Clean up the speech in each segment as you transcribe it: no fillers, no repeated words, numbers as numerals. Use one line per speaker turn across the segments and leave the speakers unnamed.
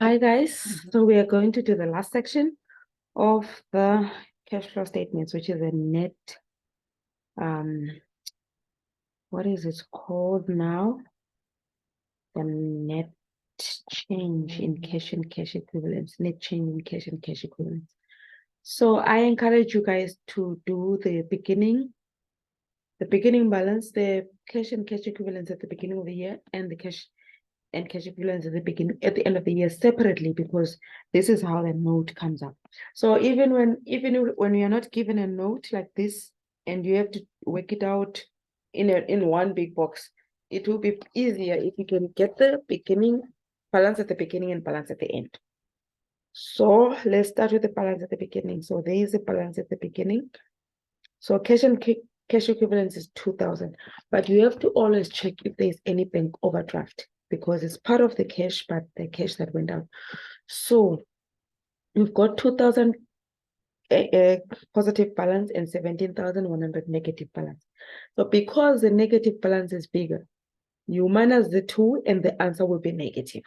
Hi guys, so we are going to do the last section of the cash flow statements, which is a net, what is it called now? The net change in cash and cash equivalents, net change in cash and cash equivalents. So I encourage you guys to do the beginning balance, the cash and cash equivalents at the beginning of the year, and the cash and cash equivalents at the end of the year separately, because this is how the note comes up. So even when you are not given a note like this and you have to work it out in one big box, it will be easier if you can get the beginning balance at the beginning and balance at the end. So let's start with the balance at the beginning. So there is a balance at the beginning. So cash and cash equivalents is 2,000, but you have to always check if there's any bank overdraft, because it's part of the cash, but the cash that went out. So you've got 2,000 positive balance and 17,100 negative balance. So because the negative balance is bigger, you minus the 2 and the answer will be negative.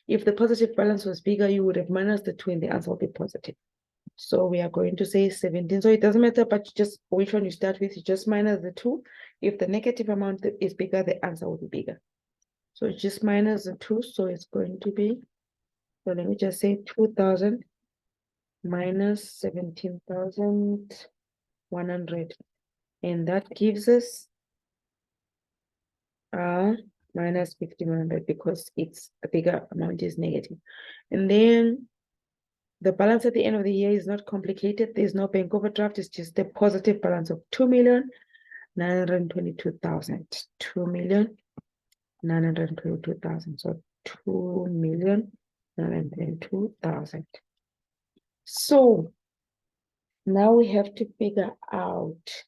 If the positive balance was bigger, you would have minus the 2 and the answer will be positive. So we are going to say 17. So it doesn't matter, but just which one you start with, you just minus the 2. If the negative amount is bigger, the answer will be bigger. So just minus the 2. So it's going to be, so let me just say 2,000 minus 17,100. And that gives us minus 1,500, because it's a bigger amount is negative. And then the balance at the end of the year is not complicated. There's no bank overdraft. It's just a positive balance of 2,922,000. 2,922,000. So 2,922,000. So now we have to figure out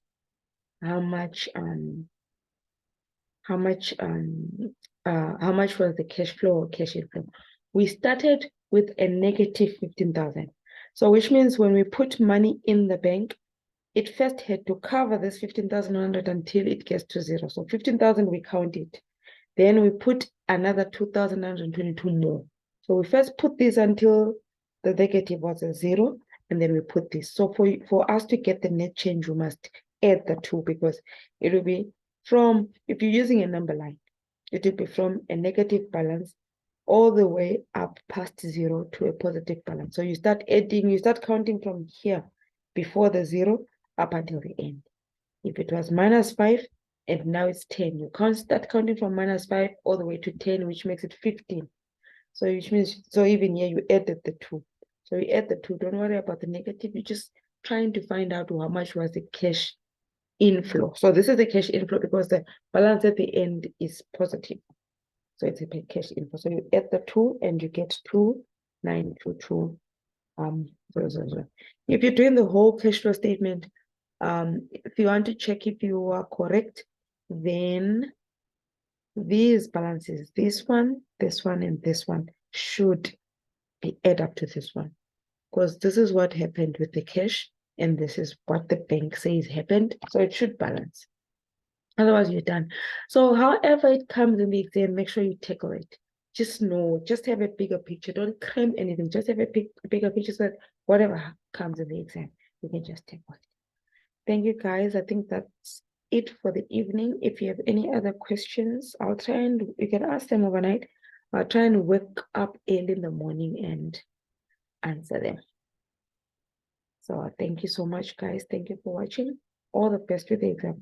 how much was the cash flow or cash inflow. We started with a negative 15,000. So which means when we put money in the bank, it first had to cover this 15,100 until it gets to 0. So 15,000, we count it. Then we put another 2,922 more. So we first put this until the negative was a 0, and then we put this. So for us to get the net change, we must add the 2, because it will be from, if you're using a number line, it will be from a negative balance all the way up past 0 to a positive balance. So you start adding, you start counting from here before the 0 up until the end. If it was -5 and now it's 10, you can't start counting from -5 all the way to 10, which makes it 15. So which means, so even here you added the 2. So you add the 2, don't worry about the negative. You're just trying to find out how much was the cash inflow. So this is the cash inflow because the balance at the end is positive. So it's a cash inflow. So you add the 2 and you get 2,922. If you're doing the whole cash flow statement, if you want to check if you are correct, then these balances, this one, and this one, should be add up to this one, because this is what happened with the cash and this is what the bank says happened. So it should balance. Otherwise, you're done. So however it comes in the exam, make sure you tackle it. Just know, just have a bigger picture. Don't cram anything. Just have a bigger picture so that whatever comes in the exam, you can just tackle it. Thank you, guys. I think that's it for the evening. If you have any other questions, I'll try and you can ask them overnight. I'll try and wake up early in the morning and answer them. So thank you so much, guys. Thank you for watching. All the best with the exam tomorrow.